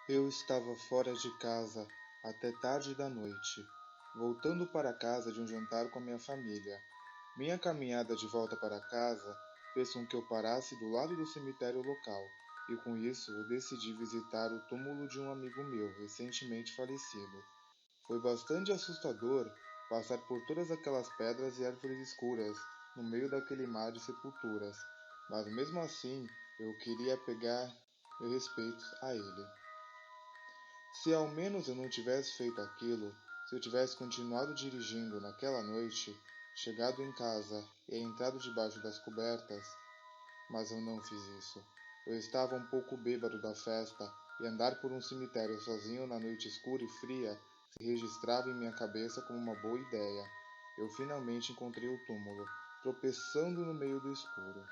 Eu estava fora de casa até tarde da noite, voltando para casa de um jantar com a minha família. Minha caminhada de volta para casa fez com que eu parasse do lado do cemitério local, e com isso eu decidi visitar o túmulo de um amigo meu recentemente falecido. Foi bastante assustador passar por todas aquelas pedras e árvores escuras no meio daquele mar de sepulturas, mas mesmo assim eu queria pegar meu respeito a ele. Se ao menos eu não tivesse feito aquilo, se eu tivesse continuado dirigindo naquela noite, chegado em casa e entrado debaixo das cobertas, mas eu não fiz isso. Eu estava um pouco bêbado da festa e andar por um cemitério sozinho na noite escura e fria se registrava em minha cabeça como uma boa ideia. Eu finalmente encontrei o túmulo, tropeçando no meio do escuro.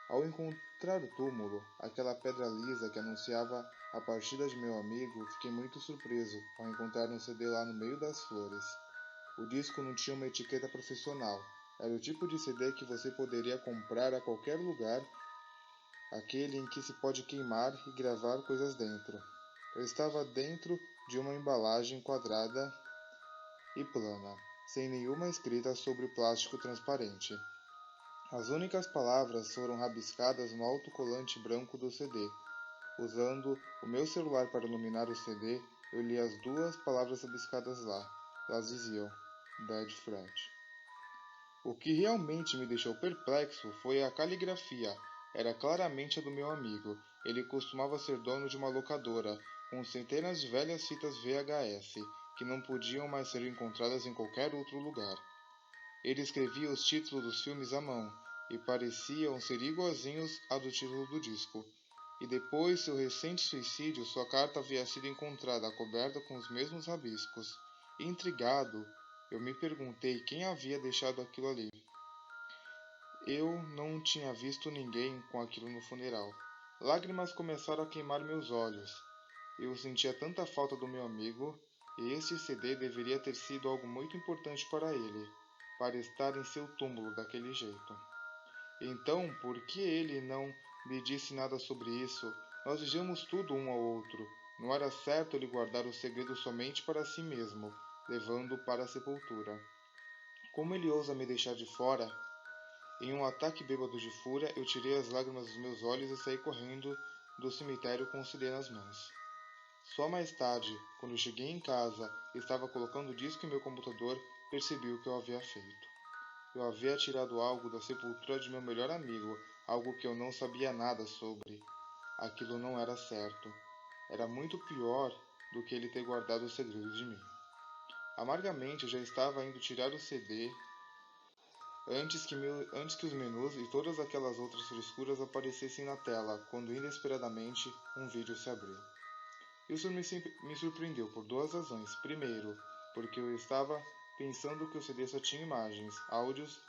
Ao encontrar o túmulo, aquela pedra lisa que anunciava a partida de meu amigo, fiquei muito surpreso ao encontrar um CD lá no meio das flores. O disco não tinha uma etiqueta profissional, era o tipo de CD que você poderia comprar a qualquer lugar, aquele em que se pode queimar e gravar coisas dentro. Eu estava dentro de uma embalagem quadrada e plana, sem nenhuma escrita sobre o plástico transparente. As únicas palavras foram rabiscadas no autocolante branco do CD. Usando o meu celular para iluminar o CD, eu li as duas palavras rabiscadas lá. Elas diziam Dead Fred. O que realmente me deixou perplexo foi a caligrafia. Era claramente a do meu amigo. Ele costumava ser dono de uma locadora, com centenas de velhas fitas VHS, que não podiam mais ser encontradas em qualquer outro lugar. Ele escrevia os títulos dos filmes à mão, e pareciam ser igualzinhos ao do título do disco. E depois de seu recente suicídio, sua carta havia sido encontrada coberta com os mesmos rabiscos. Intrigado, eu me perguntei quem havia deixado aquilo ali. Eu não tinha visto ninguém com aquilo no funeral. Lágrimas começaram a queimar meus olhos. Eu sentia tanta falta do meu amigo, e este CD deveria ter sido algo muito importante para ele, para estar em seu túmulo daquele jeito. Então, por que ele não me disse nada sobre isso? Nós dizíamos tudo um ao outro. Não era certo ele guardar o segredo somente para si mesmo, levando-o para a sepultura. Como ele ousa me deixar de fora? Em um ataque bêbado de fúria, eu tirei as lágrimas dos meus olhos e saí correndo do cemitério com o CD nas mãos. Só mais tarde, quando cheguei em casa e estava colocando o disco em meu computador, percebi o que eu havia feito. Eu havia tirado algo da sepultura de meu melhor amigo, algo que eu não sabia nada sobre. Aquilo não era certo. Era muito pior do que ele ter guardado o segredo de mim. Amargamente, eu já estava indo tirar o CD antes que os menus e todas aquelas outras frescuras aparecessem na tela, quando inesperadamente um vídeo se abriu. Isso me surpreendeu por duas razões. Primeiro, porque eu estava pensando que o CD só tinha imagens, áudios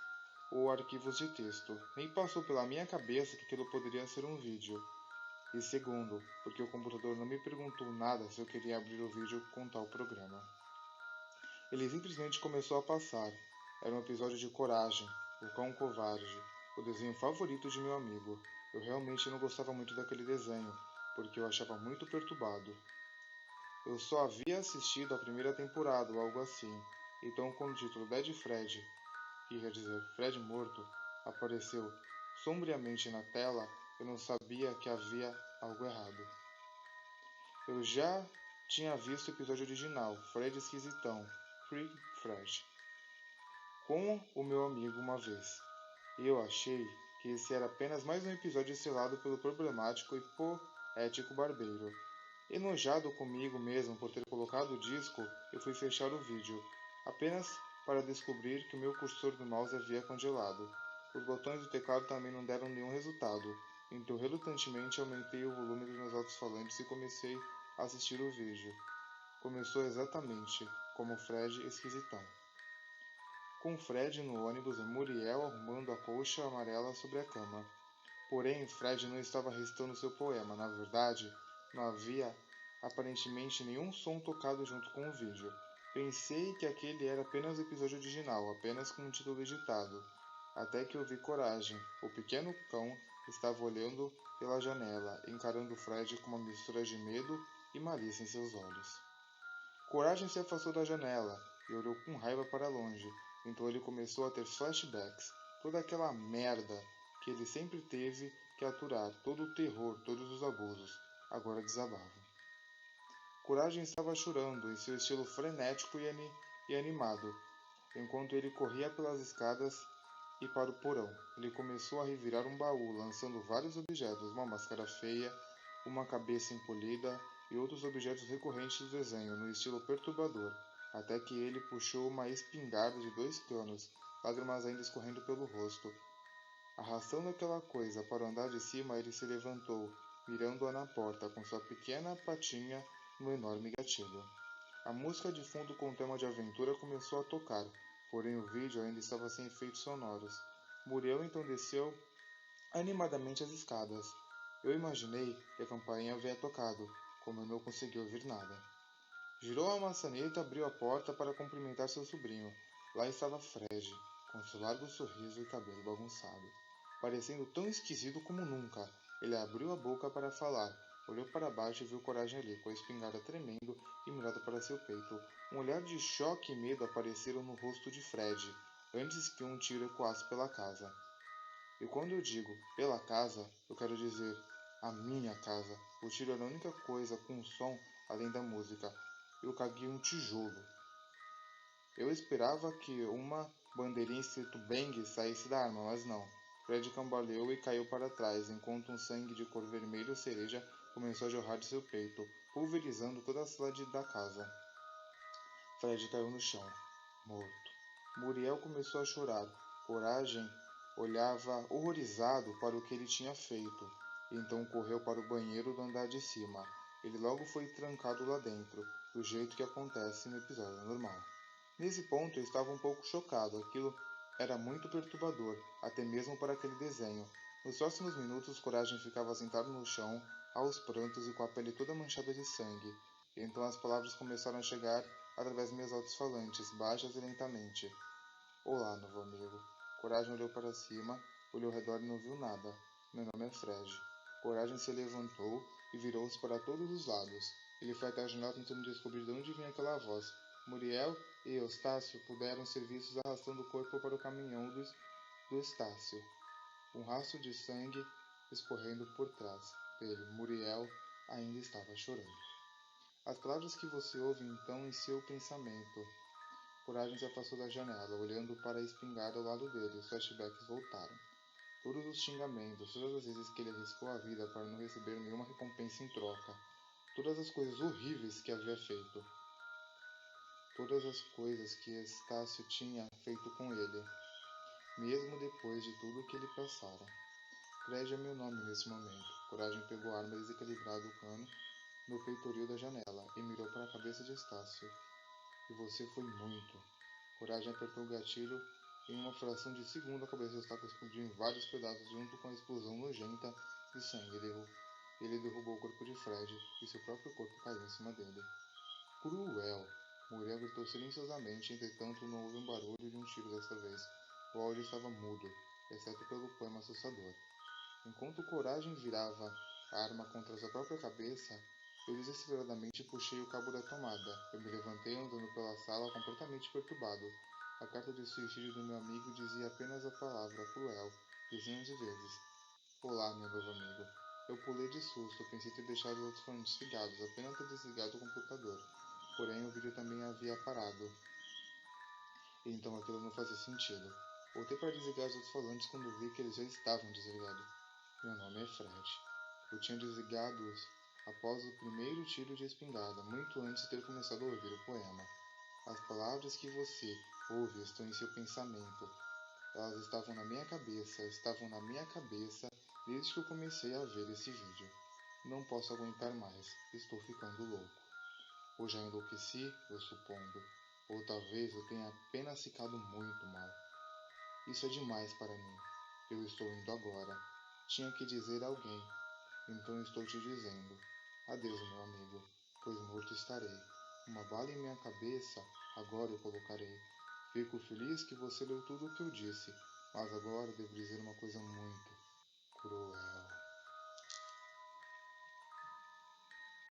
ou arquivos de texto. Nem passou pela minha cabeça que aquilo poderia ser um vídeo. E segundo, porque o computador não me perguntou nada se eu queria abrir o vídeo com tal programa. Ele simplesmente começou a passar. Era um episódio de Coragem, o Cão Covarde, o desenho favorito de meu amigo. Eu realmente não gostava muito daquele desenho, porque eu achava muito perturbado. Eu só havia assistido a primeira temporada ou algo assim, então quando o título Dead Fred, que quer dizer Fred morto, apareceu sombriamente na tela, eu não sabia que havia algo errado. Eu já tinha visto o episódio original, Fred Esquisitão, Freak Fred, com o meu amigo uma vez, e eu achei que esse era apenas mais um episódio estrelado pelo problemático e poético barbeiro. Enojado comigo mesmo por ter colocado o disco, eu fui fechar o vídeo, apenas para descobrir que o meu cursor do mouse havia congelado. Os botões do teclado também não deram nenhum resultado, então relutantemente aumentei o volume dos meus alto-falantes e comecei a assistir o vídeo. Começou exatamente como Fred esquisitão. Com Fred no ônibus e Muriel arrumando a colcha amarela sobre a cama. Porém, Fred não estava recitando seu poema. Na verdade, não havia aparentemente nenhum som tocado junto com o vídeo. Pensei que aquele era apenas o episódio original, apenas com um título editado. Até que eu vi Coragem. O pequeno cão estava olhando pela janela, encarando Fred com uma mistura de medo e malícia em seus olhos. Coragem se afastou da janela e olhou com raiva para longe. Então ele começou a ter flashbacks. Toda aquela merda que ele sempre teve que aturar, todo o terror, todos os abusos, agora desabava. Coragem estava chorando em seu estilo frenético e animado, enquanto ele corria pelas escadas e para o porão. Ele começou a revirar um baú, lançando vários objetos, uma máscara feia, uma cabeça encolhida e outros objetos recorrentes do desenho, no estilo perturbador, até que ele puxou uma espingarda de 2 canos, lágrimas ainda escorrendo pelo rosto. Arrastando aquela coisa para o andar de cima, ele se levantou, mirando-a na porta com sua pequena patinha no enorme gatilho. A música de fundo com tema de aventura começou a tocar, porém o vídeo ainda estava sem efeitos sonoros. Muriel então desceu animadamente as escadas. Eu imaginei que a campainha havia tocado, como eu não consegui ouvir nada. Girou a maçaneta e abriu a porta para cumprimentar seu sobrinho. Lá estava Fred, com seu largo sorriso e cabelo bagunçado, parecendo tão esquisito como nunca. Ele abriu a boca para falar, olhou para baixo e viu Coragem ali, com a espingarda tremendo e mirada para seu peito. Um olhar de choque e medo apareceram no rosto de Fred, antes que um tiro ecoasse pela casa. E quando eu digo pela casa, eu quero dizer a minha casa. O tiro era a única coisa com som além da música. Eu caguei um tijolo. Eu esperava que uma bandeirinha escrito Bang saísse da arma, mas não. Fred cambaleou e caiu para trás, enquanto um sangue de cor vermelho cereja começou a jorrar de seu peito, pulverizando toda a sala da casa. Fred caiu no chão, morto. Muriel começou a chorar. Coragem olhava horrorizado para o que ele tinha feito. Então correu para o banheiro do andar de cima. Ele logo foi trancado lá dentro, do jeito que acontece no episódio normal. Nesse ponto eu estava um pouco chocado. Aquilo era muito perturbador, até mesmo para aquele desenho. Nos próximos minutos, Coragem ficava sentado no chão, aos prantos e com a pele toda manchada de sangue. E então as palavras começaram a chegar através de meus alto-falantes, baixas e lentamente. Olá, novo amigo. Coragem olhou para cima, olhou ao redor e não viu nada. Meu nome é Fred. Coragem se levantou e virou-se para todos os lados. Ele foi até a janela tentando descobrir de onde vinha aquela voz. Muriel e Eustácio puderam ser vistos arrastando o corpo para o caminhão do Estácio. Um rastro de sangue escorrendo por trás dele. Muriel ainda estava chorando. As palavras que você ouve então em seu pensamento. Coragem se afastou da janela, olhando para a espingarda ao lado dele. Os flashbacks voltaram. Todos os xingamentos, todas as vezes que ele arriscou a vida para não receber nenhuma recompensa em troca. Todas as coisas horríveis que havia feito. Todas as coisas que Estácio tinha feito com ele, mesmo depois de tudo que ele passara. Fred é meu nome nesse momento. Coragem pegou a arma desequilibrada do cano no peitoril da janela e mirou para a cabeça de Estácio. E você foi muito. Coragem apertou o gatilho. Em uma fração de segundo, a cabeça de Estácio explodiu em vários pedaços junto com a explosão nojenta de sangue. Ele derrubou o corpo de Fred e seu próprio corpo caiu em cima dele. Cruel! Muriel gritou silenciosamente, entretanto não houve um barulho de um tiro desta vez. O áudio estava mudo, exceto pelo poema assustador. Enquanto Coragem virava a arma contra sua própria cabeça, eu desesperadamente puxei o cabo da tomada. Eu me levantei andando pela sala completamente perturbado. A carta de suicídio do meu amigo dizia apenas a palavra cruel, dezenas de vezes. Olá, meu novo amigo. Eu pulei de susto, pensei ter deixado os outros fones desligados, apenas ter desligado o computador. Porém, o vídeo também havia parado. Então aquilo não fazia sentido. Voltei para desligar os outros falantes quando vi que eles já estavam desligados. Meu nome é Fred. Eu tinha desligado-os após o primeiro tiro de espingarda, muito antes de ter começado a ouvir o poema. As palavras que você ouve estão em seu pensamento. Elas estavam na minha cabeça desde que eu comecei a ver esse vídeo. Não posso aguentar mais. Estou ficando louco. Ou já enlouqueci, eu supondo. Ou talvez eu tenha apenas ficado muito mal. Isso é demais para mim. Eu estou indo agora. Tinha que dizer a alguém. Então estou te dizendo. Adeus, meu amigo, pois morto estarei. Uma bala em minha cabeça, agora eu colocarei. Fico feliz que você leu tudo o que eu disse, mas agora devo dizer uma coisa muito cruel.